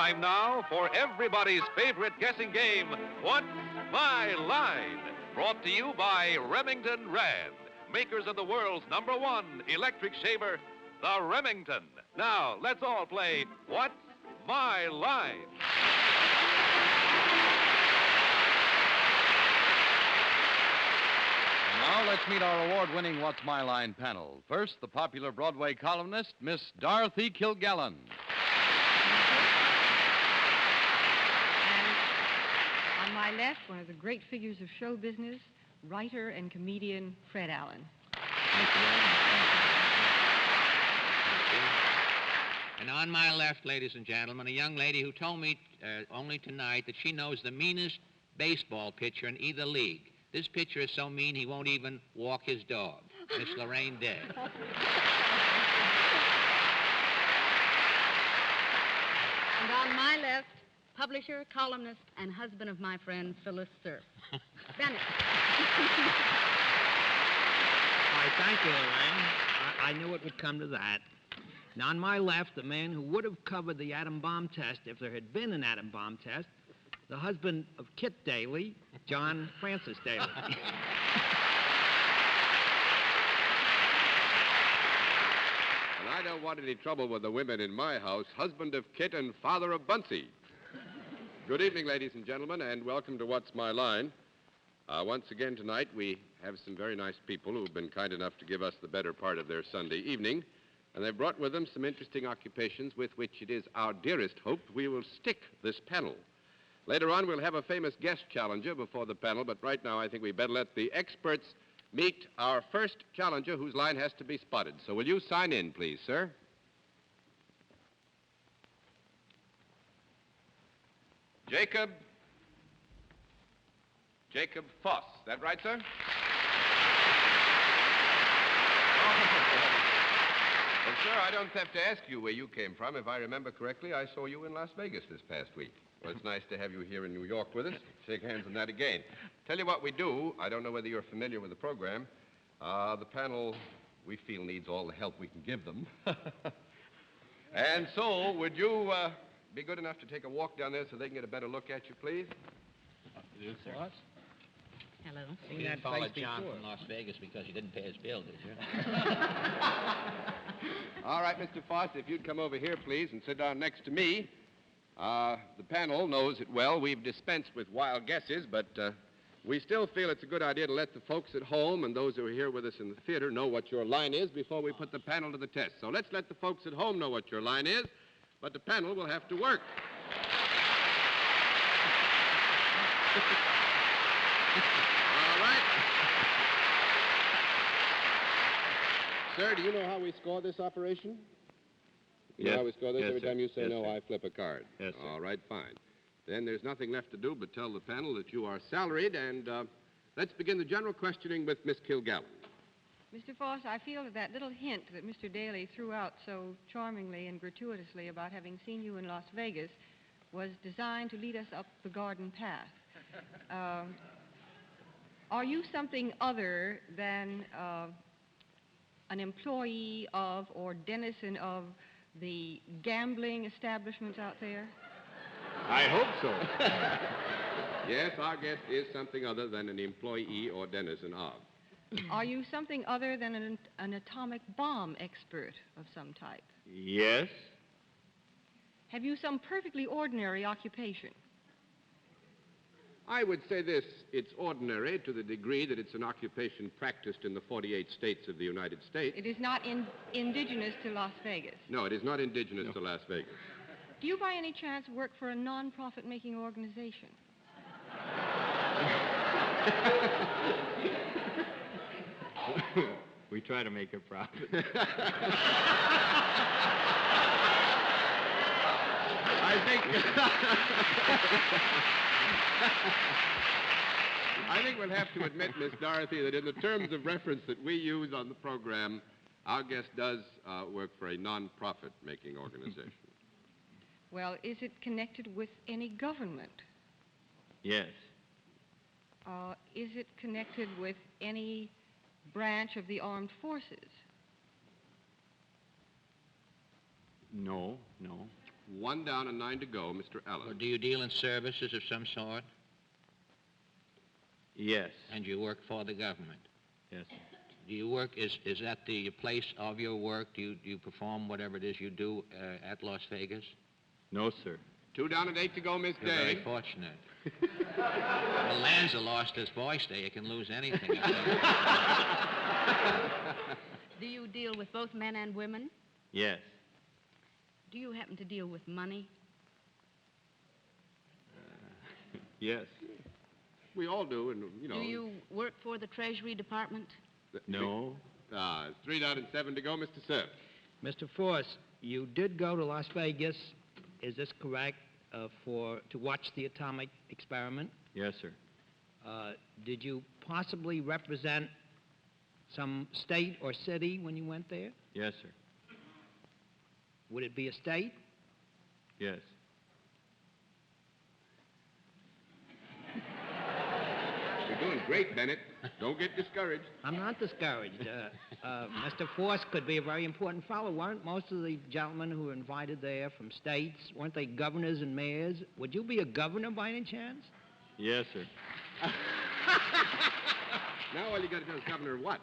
Time now for everybody's favorite guessing game, What's My Line? Brought to you by Remington Rand, makers of the world's #1 electric shaver, the Remington. Now, let's all play What's My Line? Now let's meet our award-winning What's My Line panel. First, the popular Broadway columnist, Miss Dorothy Kilgallen. And on my left, one of the great figures of show business, writer and comedian Fred Allen. Thank you very much. Thank you. And on my left, ladies and gentlemen, a young lady who told me only tonight that she knows the meanest baseball pitcher in either league. This pitcher is so mean he won't even walk his dog. Miss Lorraine Day. And on my left, publisher, columnist, and husband of my friend Phyllis Cerf. Bennett. Why, thank you, Lorraine. I knew it would come to that. Now, on my left, the man who would have covered the atom bomb test if there had been an atom bomb test, the husband of Kit Daly, John Francis Daly. And I don't want any trouble with the women in my house, husband of Kit and father of Bunsey. Good evening, ladies and gentlemen, and welcome to What's My Line. Once again tonight, we have some very nice people who've been kind enough to give us the better part of their Sunday evening, and they've brought with them some interesting occupations with which it is our dearest hope we will stick this panel. Later on, we'll have a famous guest challenger before the panel, but right now I think we better let the experts meet our first challenger whose line has to be spotted. So will you sign in, please, sir? Jacob Foss. Is that right, sir? Well, sir, I don't have to ask you where you came from. If I remember correctly, I saw you in Las Vegas this past week. Well, it's nice to have you here in New York with us. Shake hands on that again. Tell you what we do. I don't know whether you're familiar with the program. The panel, we feel, needs all the help we can give them. And so, would you be good enough to take a walk down there so they can get a better look at you, please? Yes, sir. Hello. You didn't follow John from Las Vegas because he didn't pay his bill, did you? All right, Mr. Foss, if you'd come over here, please, and sit down next to me. The panel knows it well. We've dispensed with wild guesses, but we still feel it's a good idea to let the folks at home and those who are here with us in the theater know what your line is before we put the panel to the test. So let's let the folks at home know what your line is, but the panel will have to work. All right. Sir, do you know how we score this operation? You know how we score this? Yes, Every sir. time you say Yes, no, sir. I flip a card. Yes, sir. All right, fine. Then there's nothing left to do but tell the panel that you are salaried, and let's begin the general questioning with Miss Kilgallen. Mr. Foss, I feel that little hint that Mr. Daly threw out so charmingly and gratuitously about having seen you in Las Vegas was designed to lead us up the garden path. Are you something other than an employee of or denizen of the gambling establishments out there? I hope so. Yes, our guest is something other than an employee or denizen of. Are you something other than an atomic bomb expert of some type? Yes. Have you some perfectly ordinary occupation? I would say this, it's ordinary to the degree that it's an occupation practiced in the 48 states of the United States. It is not indigenous to Las Vegas. No, it is not indigenous to Las Vegas. Do you by any chance work for a non-profit making organization? We try to make a profit. I think we'll have to admit, Miss Dorothy, that in the terms of reference that we use on the program, our guest does work for a non-profit making organization. Well, is it connected with any government? Yes. Is it connected with any branch of the armed forces? No. 1 down and 9 to go, Mr. Or Allen. do you deal in services of some sort? Yes. And you work for the government? Yes, sir. Do you work, is that the place of your work? Do you perform whatever it is you do at Las Vegas? No, sir. 2 down and 8 to go, Miss You're very Day. fortunate. Well, Lanza lost his voice there. You can lose anything. Do you deal with both men and women? Yes. Do you happen to deal with money? Yes. We all do, and, you know. Do you work for the Treasury Department? No. It's 3 down and 7 to go, Mr. Cerf. Mr. Force, you did go to Las Vegas, is this correct, to watch the atomic experiment? Yes, sir. Did you possibly represent some state or city when you went there? Yes, sir. Would it be a state? Yes. You're doing great, Bennett. Don't get discouraged. I'm not discouraged. Mr. Force could be a very important fellow. Weren't most of the gentlemen who were invited there from states, weren't they governors and mayors? Would you be a governor by any chance? Yes, sir. Now all you got to do is Governor what?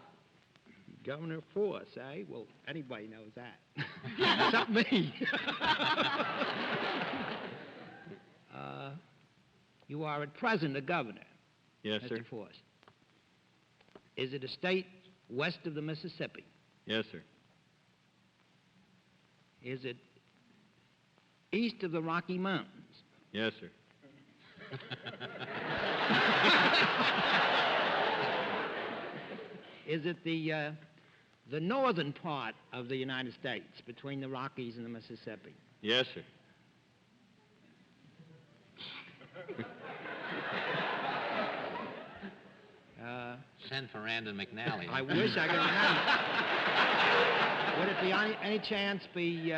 Governor Force, eh? Well, anybody knows that. Except me. You are at present a governor, Yes, Mr. sir. Force. Is it a state west of the Mississippi? Yes, sir. Is it east of the Rocky Mountains? Yes, sir. Is it the northern part of the United States, between the Rockies and the Mississippi? Yes, sir. Send for Randon McNally. I wish I could remember. Would it be any chance be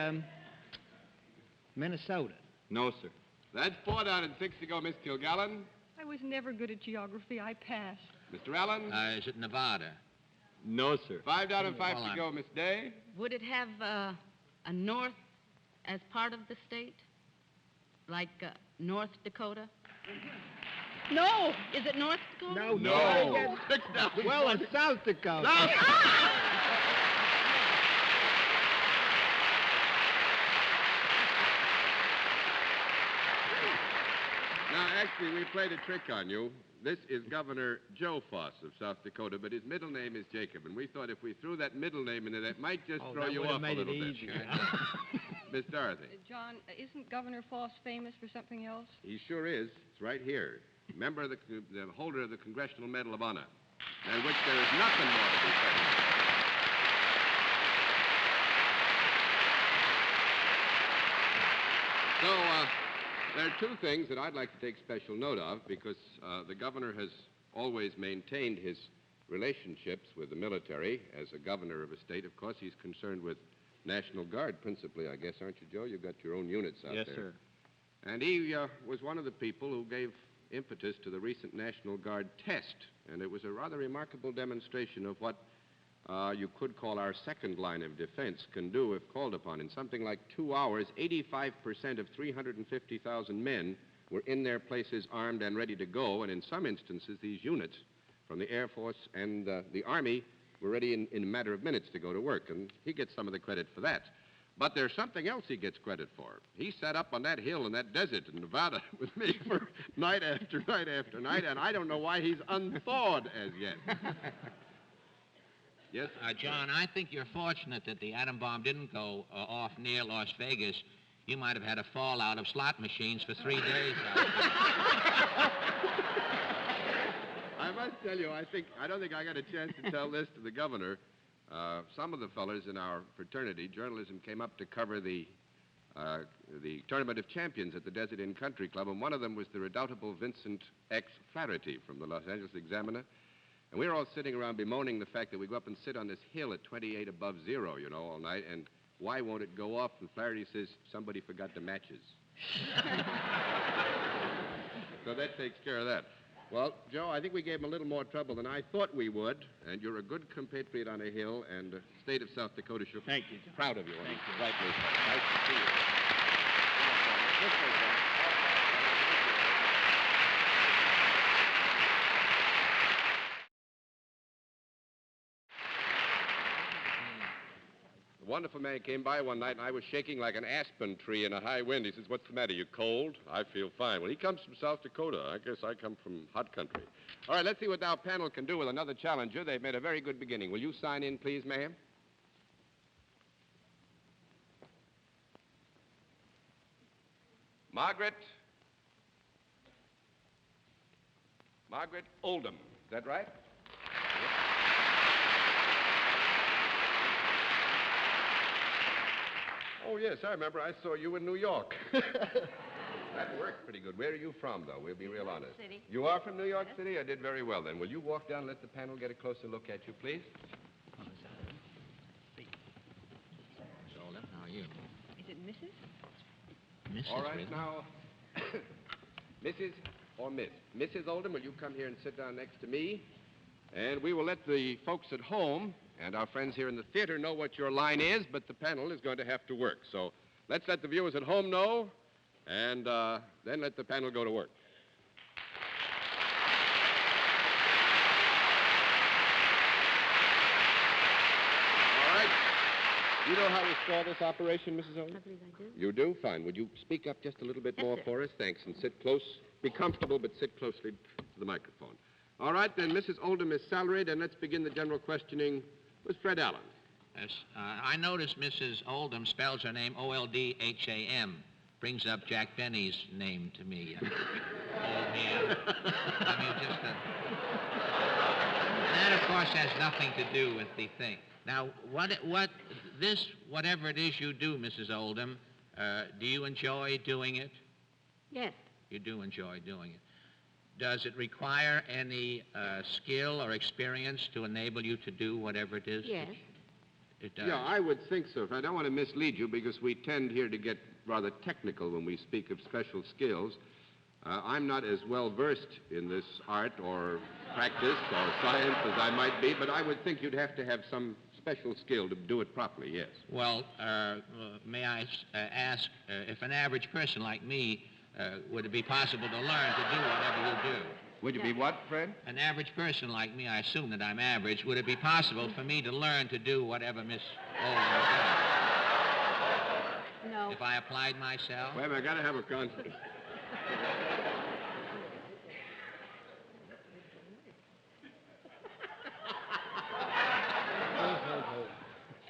Minnesota? No, sir. That's 4 down and 6 to go, Miss Kilgallen. I was never good at geography. I passed. Mr. Allen. Is it Nevada? No, sir. 5 down and 5 Hold to on. go, Miss Day. Would it have a north as part of the state? Like North Dakota? No! Is it North Dakota? No. 6 down. Well, it's South Dakota. Now, actually, we played a trick on you. This is Governor Joe Foss of South Dakota, but his middle name is Jacob, and we thought if we threw that middle name in there, that might just throw that you would have off made a it little bit. easier. Miss Dorothy. John, isn't Governor Foss famous for something else? He sure is. It's right here. Member of the holder of the Congressional Medal of Honor, than which there is nothing more to be said. So, there are 2 things that I'd like to take special note of because the governor has always maintained his relationships with the military as a governor of a state. Of course, he's concerned with National Guard principally, I guess, aren't you, Joe? You've got your own units out Yes, there. sir. And he was one of the people who gave impetus to the recent National Guard test. And it was a rather remarkable demonstration of what you could call our second line of defense can do if called upon. In something like 2 hours, 85% of 350,000 men were in their places armed and ready to go. And in some instances, these units from the Air Force and the Army were ready in a matter of minutes to go to work. And he gets some of the credit for that. But there's something else he gets credit for. He sat up on that hill in that desert in Nevada with me for night after night after night, and I don't know why he's unthawed as yet. Yes? John, I think you're fortunate that the atom bomb didn't go off near Las Vegas. You might have had a fallout of slot machines for 3 days out there. I must tell you, I don't think I got a chance to tell this to the governor. Some of the fellers in our fraternity, journalism, came up to cover the Tournament of Champions at the Desert Inn Country Club, and one of them was the redoubtable Vincent X. Flaherty from the Los Angeles Examiner. And we were all sitting around bemoaning the fact that we go up and sit on this hill at 28 above zero, you know, all night, and why won't it go off? And Flaherty says, somebody forgot the matches. So that takes care of that. Well, Joe, I think we gave him a little more trouble than I thought we would, and you're a good compatriot on a hill, and the state of South Dakota should be Thank you, John. proud of you. Thank you. Rightly so. Nice to see you. A wonderful man came by one night, and I was shaking like an aspen tree in a high wind. He says, "What's the matter? You cold?" I feel fine. Well, he comes from South Dakota. I guess I come from hot country. All right, let's see what our panel can do with another challenger. They've made a very good beginning. Will you sign in, please, ma'am? Margaret Oldham. Is that right? Oh, yes, I remember. I saw you in New York. That worked pretty good. Where are you from, though? We'll be real honest. City. You are from New York City? I did very well, then. Will you walk down and let the panel get a closer look at you, please? Miss Oldham, how are you? Is it Mrs.? Mrs. All right, really? now, Mrs. or Miss? Mrs. Oldham, will you come here and sit down next to me? And we will let the folks at home and our friends here in the theater know what your line is, but the panel is going to have to work. So let's let the viewers at home know, and then let the panel go to work. All right. You know how we start this operation, Mrs. Oldham? I believe I do. You do? Fine. Would you speak up just a little bit more sir. for us? Thanks. And sit close. Be comfortable, but sit closely to the microphone. All right, then. Mrs. Oldham is salaried, and let's begin the general questioning with Fred Allen. Yes, I noticed Mrs. Oldham spells her name Oldham. Brings up Jack Benny's name to me. Old man. I mean, just that, of course, has nothing to do with the thing. Now, whatever it is you do, Mrs. Oldham, do you enjoy doing it? Yes. You do enjoy doing it. Does it require any skill or experience to enable you to do whatever it is? Yes. It does. Yeah, I would think so. I don't want to mislead you because we tend here to get rather technical when we speak of special skills. I'm not as well versed in this art or practice or science as I might be, but I would think you'd have to have some special skill to do it properly, yes. Well, may I ask if an average person like me, would it be possible to learn to do whatever you do? Would you be what, Fred? An average person like me, I assume that I'm average, would it be possible for me to learn to do whatever Miss Oldham does? No. If I applied myself? Wait a minute, I gotta have a conference.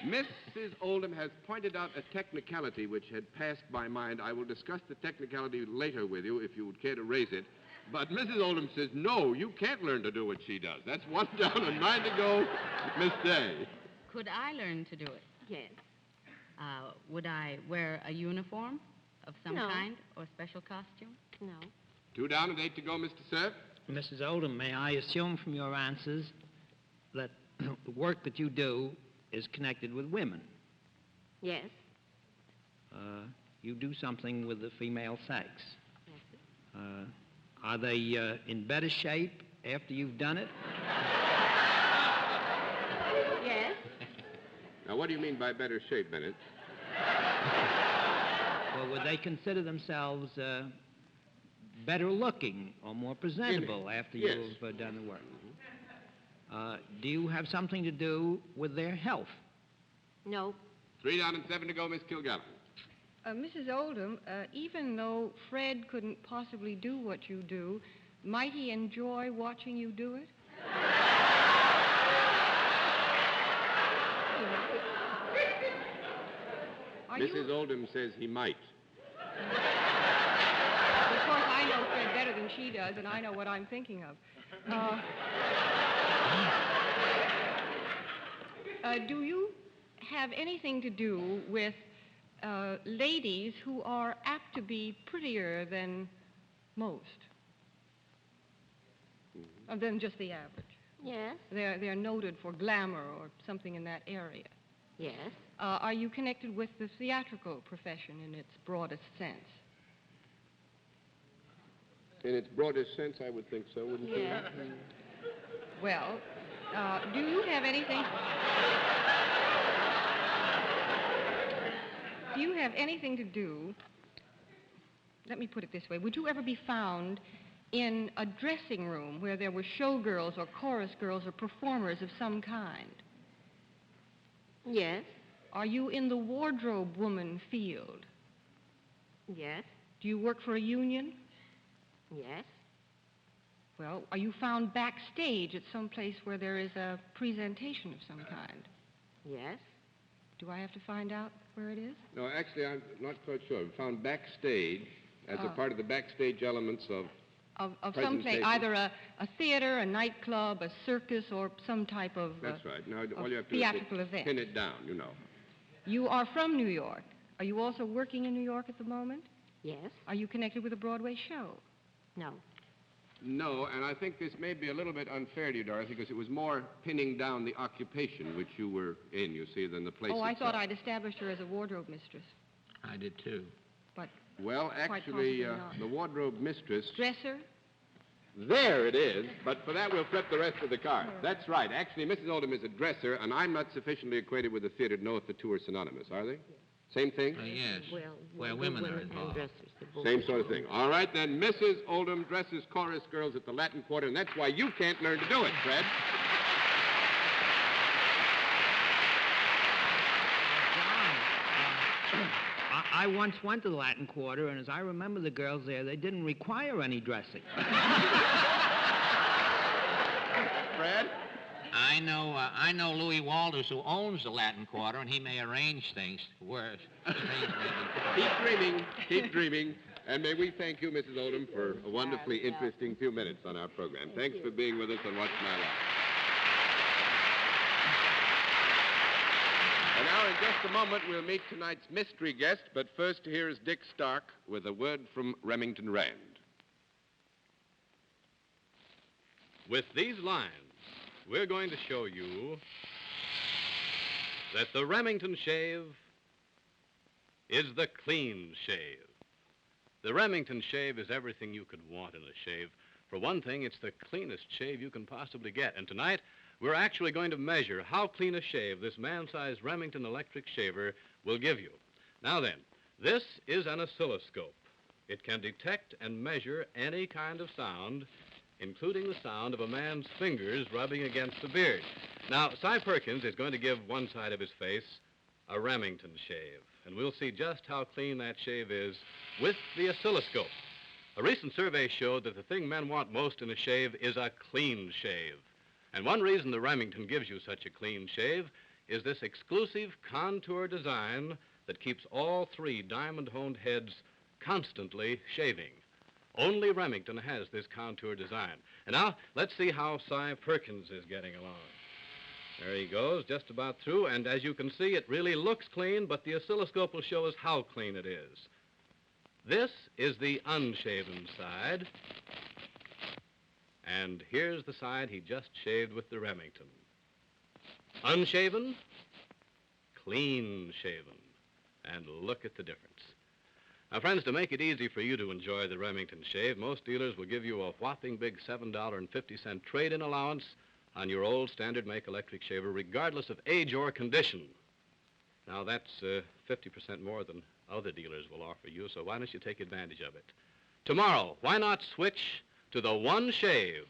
Mrs. Oldham has pointed out a technicality which had passed my mind. I will discuss the technicality later with you if you would care to raise it. But Mrs. Oldham says, no, you can't learn to do what she does. That's one down and 9 to go, Miss Day. Could I learn to do it? Yes. Would I wear a uniform of some No. kind or special costume? No. 2 down and 8 to go, Mr. Cerf. Mrs. Oldham, may I assume from your answers that the work that you do is connected with women? Yes. You do something with the female sex. Yes, sir. Are they in better shape after you've done it? Yes. Now, what do you mean by better shape, Bennett? Well, would they consider themselves better looking or more presentable after Yes. you've done the work? Do you have something to do with their health? No. 3 down and 7 to go, Miss Kilgallen. Mrs. Oldham, even though Fred couldn't possibly do what you do, might he enjoy watching you do it? Are Mrs. you... Oldham says he might. Of course, I know Fred better than she does, and I know what I'm thinking of. Do you have anything to do with ladies who are apt to be prettier than most? Than just the average. Yes. They're noted for glamour or something in that area. Yes. Are you connected with the theatrical profession in its broadest sense? In its broadest sense, I would think so, wouldn't you? Yes. Well, do you have anything... Do you have anything to do let me put it this way. Would you ever be found in a dressing room where there were showgirls or chorus girls or performers of some kind? Yes. Are you in the wardrobe woman field? Yes. Do you work for a union? Yes. Well, are you found backstage at some place where there is a presentation of some kind? Yes. Do I have to find out where it is? No, actually, I'm not quite sure. We found backstage as a part of the backstage elements of Of some place, either a theater, a nightclub, a circus, or some type of That's right. Now, all of you have to do theatrical is event. pin it down, you know. You are from New York. Are you also working in New York at the moment? Yes. Are you connected with a Broadway show? No. No, and I think this may be a little bit unfair to you, Dorothy, because it was more pinning down the occupation which you were in, you see, than the place Oh, I itself. thought I'd established her as a wardrobe mistress. I did too. But Well, Quite actually, possibly not. the wardrobe mistress... dresser? There it is, but for that we'll flip the rest of the card. That's right. Actually, Mrs. Oldham is a dresser, and I'm not sufficiently acquainted with the theater to know if the two are synonymous, are they? Same thing? Yes. Well, Where good women are and involved. dressers. They're both Same sort of thing. All right, then, Mrs. Oldham dresses chorus girls at the Latin Quarter, and that's why you can't learn to do it, Fred. John, I once went to the Latin Quarter, and as I remember the girls there, they didn't require any dressing. Fred? I know Louis Walters, who owns the Latin Quarter, and he may arrange things worse. Keep dreaming. Keep dreaming. And may we thank you, Mrs. Oldham, for a wonderfully interesting few minutes on our program. Thanks for being with us on What's My Life. And now, in just a moment, we'll meet tonight's mystery guest, but first, here is Dick Stark with a word from Remington Rand. With these lines, we're going to show you that the Remington shave is the clean shave. The Remington shave is everything you could want in a shave. For one thing, it's the cleanest shave you can possibly get. And tonight, we're actually going to measure how clean a shave this man-sized Remington electric shaver will give you. Now then, this is an oscilloscope. It can detect and measure any kind of sound, including the sound of a man's fingers rubbing against the beard. Now, Cy Perkins is going to give one side of his face a Remington shave, and we'll see just how clean that shave is with the oscilloscope. A recent survey showed that the thing men want most in a shave is a clean shave. And one reason the Remington gives you such a clean shave is this exclusive contour design that keeps all three diamond-honed heads constantly shaving. Only Remington has this contour design. And now, let's see how Cy Perkins is getting along. There he goes, just about through, and as you can see, it really looks clean, but the oscilloscope will show us how clean it is. This is the unshaven side, and here's the side he just shaved with the Remington. Unshaven, clean shaven, and look at the difference. Now, friends, to make it easy for you to enjoy the Remington shave, most dealers will give you a whopping big $7.50 trade-in allowance on your old standard-make electric shaver, regardless of age or condition. Now, that's 50% more than other dealers will offer you, so why don't you take advantage of it? Tomorrow, why not switch to the one shave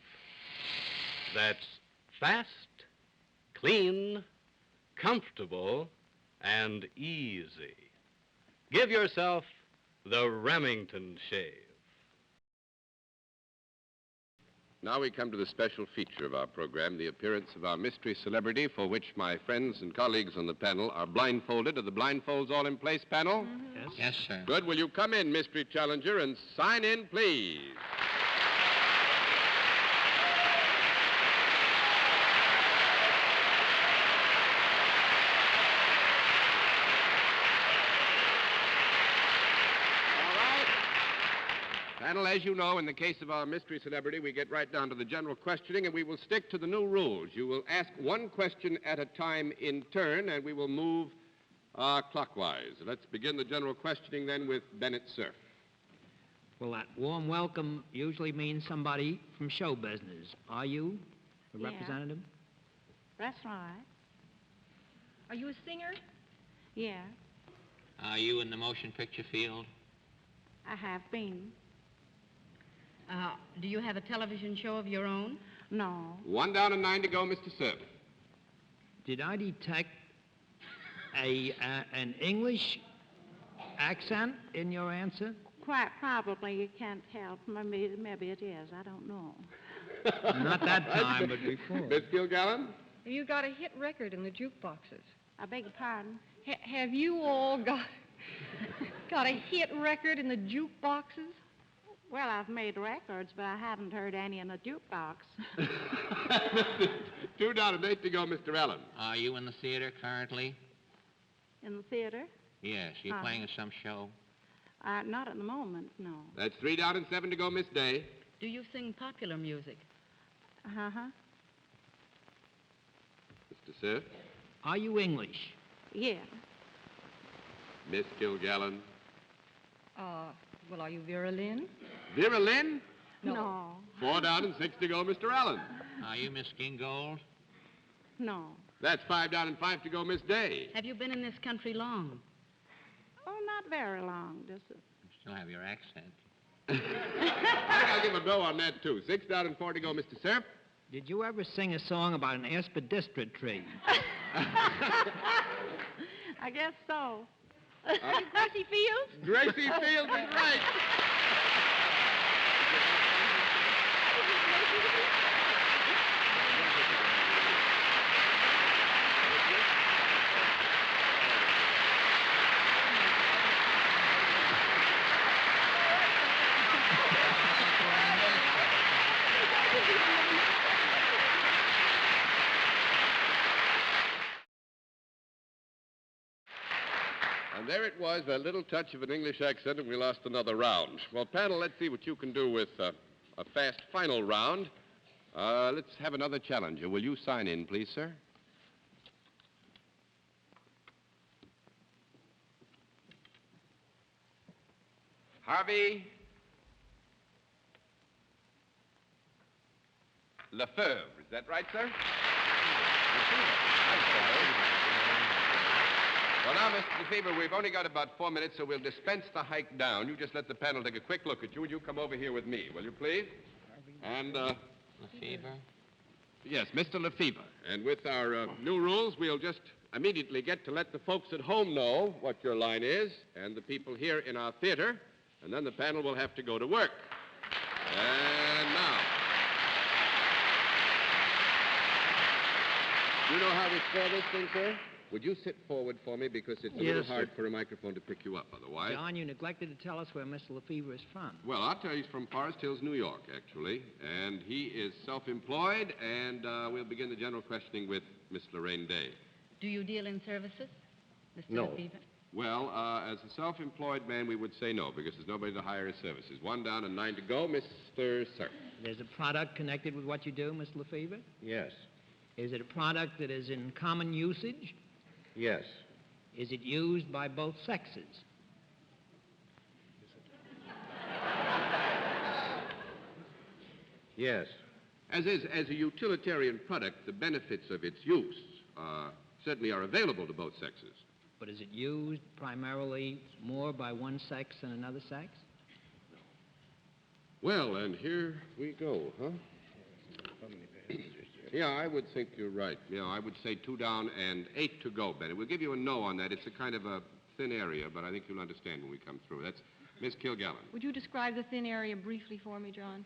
that's fast, clean, comfortable, and easy? Give yourself the Remington shave. Now we come to the special feature of our program, the appearance of our mystery celebrity, for which my friends and colleagues on the panel are blindfolded. Are the blindfolds all in place, panel? Yes? Yes, sir. Good. Will you come in, mystery challenger, and sign in, please? Panel, as you know, in the case of our mystery celebrity, we get right down to the general questioning, and we will stick to the new rules. You will ask one question at a time in turn, and we will move clockwise. Let's begin the general questioning then with Bennett Cerf. Well, that warm welcome usually means somebody from show business. Are you a Yeah. representative? That's right. Are you a singer? Yeah. Are you in the motion picture field? I have been. Do you have a television show of your own? No. 1 down and 9 to go, Mr. Cerf. Did I detect an English accent in your answer? Quite probably you can't help. Maybe it is. I don't know. Not that time, but before. Miss Kilgallen? Have you got a hit record in the jukeboxes? I beg your pardon? Have you all got a hit record in the jukeboxes? Well, I've made records, but I haven't heard any in a jukebox. 2 down and 8 to go, Mr. Allen. Are you in the theater currently? In the theater? Yes. You playing in some show? Not at the moment, no. That's 3 down and 7 to go, Miss Day. Do you sing popular music? Uh-huh. Mr. Cerf. Are you English? Yeah. Miss Kilgallen. Well, are you Vera Lynn? Vera Lynn? No. 4 down and 6 to go, Mr. Allen. Are you Miss Gingold? No. That's 5 down and 5 to go, Miss Day. Have you been in this country long? Oh, not very long, just You still have your accent. I think I'll give a go on that, too. 6 down and 4 to go, Mr. Cerf. Did you ever sing a song about an aspidistra tree? I guess so. Gracie Fields? Gracie Fields is right. And there it was, a little touch of an English accent, and we lost another round. Well, panel, let's see what you can do with a fast final round. Let's have another challenger. Will you sign in, please, sir? Harvey Lefebvre. Is that right, sir? I'm sorry. Well, now, Mr. Lefebvre, we've only got about 4 minutes, so we'll dispense the hike down. You just let the panel take a quick look at you, and you come over here with me, will you, please? And, Lefebvre? Yes, Mr. Lefebvre. And with our new rules, we'll just immediately get to let the folks at home know what your line is, and the people here in our theater, and then the panel will have to go to work. And now. Do you know how we score this thing, sir? Would you sit forward for me, because it's a little hard for a microphone to pick you up otherwise. John, you neglected to tell us where Mr. Lefebvre is from. Well, I'll tell you, he's from Forest Hills, New York, actually. And he is self-employed, and we'll begin the general questioning with Miss Lorraine Day. Do you deal in services, Mr. No. Lefebvre? Well, as a self-employed man, we would say no, because there's nobody to hire his services. 1 down and 9 to go, Mr. Cerf. There's a product connected with what you do, Mr. Lefebvre? Yes. Is it a product that is in common usage? Yes. Is it used by both sexes? Yes. As a utilitarian product, the benefits of its use certainly are available to both sexes. But is it used primarily more by one sex than another sex? Well, and here we go, huh? Yeah, I would think you're right. Yeah, I would say 2 down and 8 to go, Bennett. We'll give you a no on that. It's a kind of a thin area, but I think you'll understand when we come through. That's Miss Kilgallen. Would you describe the thin area briefly for me, John?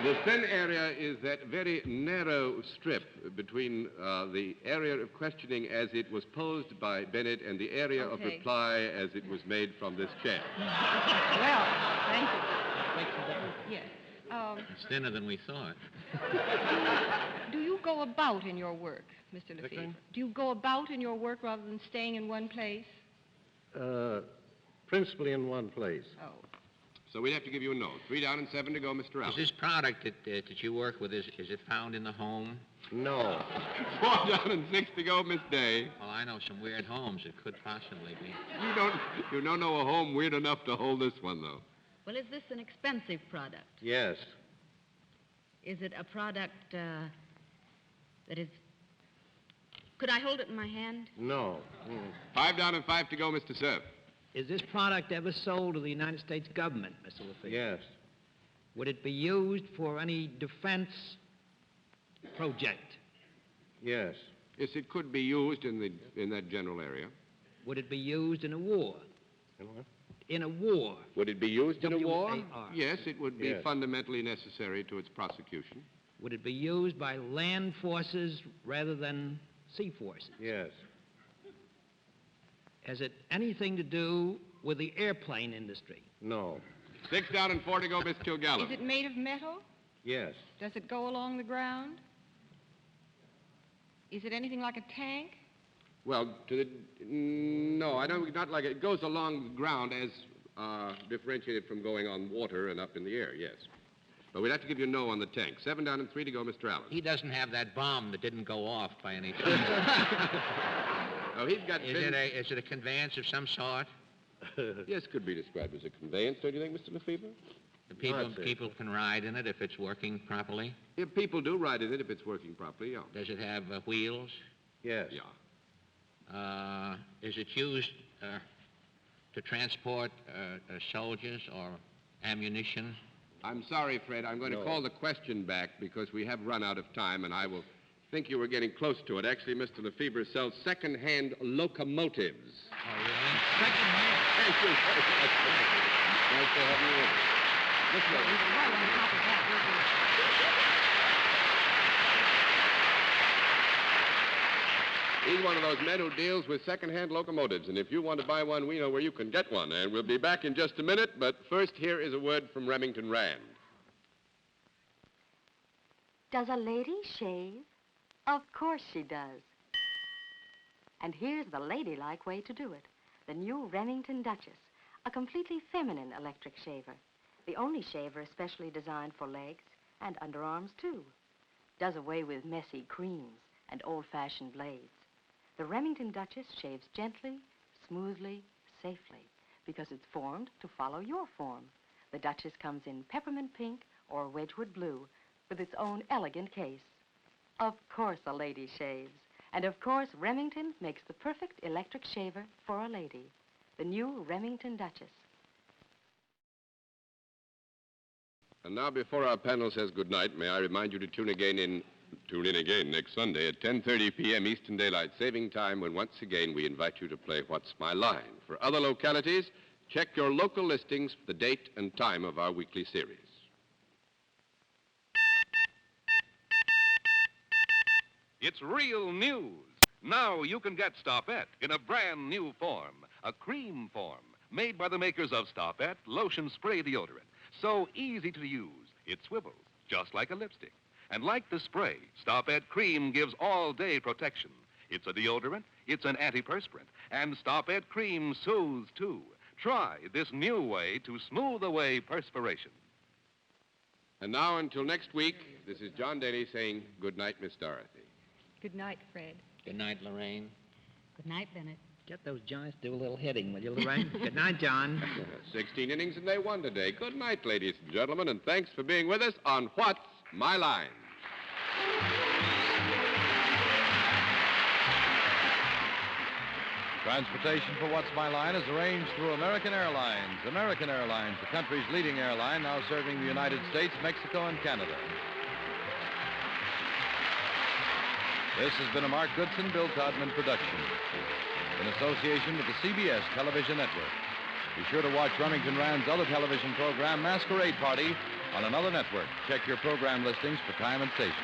The thin area is that very narrow strip between the area of questioning as it was posed by Bennett and the area of reply as it was made from this chair. Well, thank you. Yes. It's thinner than we thought. Do you go about in your work, Mr. Lefebvre? Do you go about in your work rather than staying in one place? Principally in one place. Oh. So we'd have to give you a no. 3 down and 7 to go, Mr. Allen. Is this product that you work with, is it found in the home? No. 4 down and 6 to go, Miss Day. Well, I know some weird homes it could possibly be. You don't know a home weird enough to hold this one, though. Well, is this an expensive product? Yes. Is it a product that is... Could I hold it in my hand? No. 5 down and 5 to go, Mr. Cerf. Is this product ever sold to the United States government, Mr. Lefebvre? Yes. Would it be used for any defense project? Yes. Yes, it could be used in that general area. Would it be used in a war? In what? In a war? Would it be used in a war? W-A-R. Yes, it would be Yes. fundamentally necessary to its prosecution. Would it be used by land forces rather than sea forces? Yes. Has it anything to do with the airplane industry? No. 6 down and 4 to go, Miss Kilgallen. Is it made of metal? Yes. Does it go along the ground? Is it anything like a tank? Well, no, I don't, not like it. It goes along the ground as differentiated from going on water and up in the air, yes. But we'd have to give you a no on the tank. 7 down and 3 to go, Mr. Allen. He doesn't have that bomb that didn't go off by any chance. Oh, he's got... Is it a conveyance of some sort? Yes, could be described as a conveyance, don't you think, Mr. Lefebvre? The people, I'd say people can ride in it if it's working properly? Yeah, people do ride in it if it's working properly, yeah. Does it have wheels? Yes. Yeah. Is it used to transport soldiers or ammunition? I'm sorry, Fred. I'm going to No. call the question back because we have run out of time, and I will think you were getting close to it. Actually, Mr. Lefebvre sells second-hand locomotives. Oh, really? Second-hand. Thank you very much. Nice to have you with us. This way. Right on top of that, He's one of those men who deals with second-hand locomotives, and if you want to buy one, we know where you can get one. And we'll be back in just a minute, but first, here is a word from Remington Rand. Does a lady shave? Of course she does. And here's the ladylike way to do it. The new Remington Duchess, a completely feminine electric shaver. The only shaver especially designed for legs and underarms, too. Does away with messy creams and old-fashioned blades. The Remington Duchess shaves gently, smoothly, safely, because it's formed to follow your form. The Duchess comes in peppermint pink or Wedgwood blue with its own elegant case. Of course a lady shaves. And of course Remington makes the perfect electric shaver for a lady. The new Remington Duchess. And now, before our panel says goodnight, may I remind you to tune in again next Sunday at 10:30 p.m. Eastern Daylight Saving Time, when once again we invite you to play What's My Line. For other localities, check your local listings for the date and time of our weekly series. It's real news. Now you can get Stopette in a brand new form, a cream form, made by the makers of Stopette Lotion Spray Deodorant. So easy to use, it swivels, just like a lipstick. And like the spray, Stopette Cream gives all-day protection. It's a deodorant, it's an antiperspirant, and Stopette Cream soothes, too. Try this new way to smooth away perspiration. And now, until next week, this is John Daly saying good night, Miss Dorothy. Good night, Fred. Good night, Lorraine. Good night, Bennett. Get those Giants to do a little hitting, will you, Lorraine? Good night, John. 16 innings and they won today. Good night, ladies and gentlemen, and thanks for being with us on What's My Line. Transportation for What's My Line is arranged through American Airlines. American Airlines, the country's leading airline, now serving the United States, Mexico, and Canada. This has been a Mark Goodson, Bill Todman production, in association with the CBS Television Network. Be sure to watch Remington Rand's other television program, Masquerade Party, on another network. Check your program listings for time and station.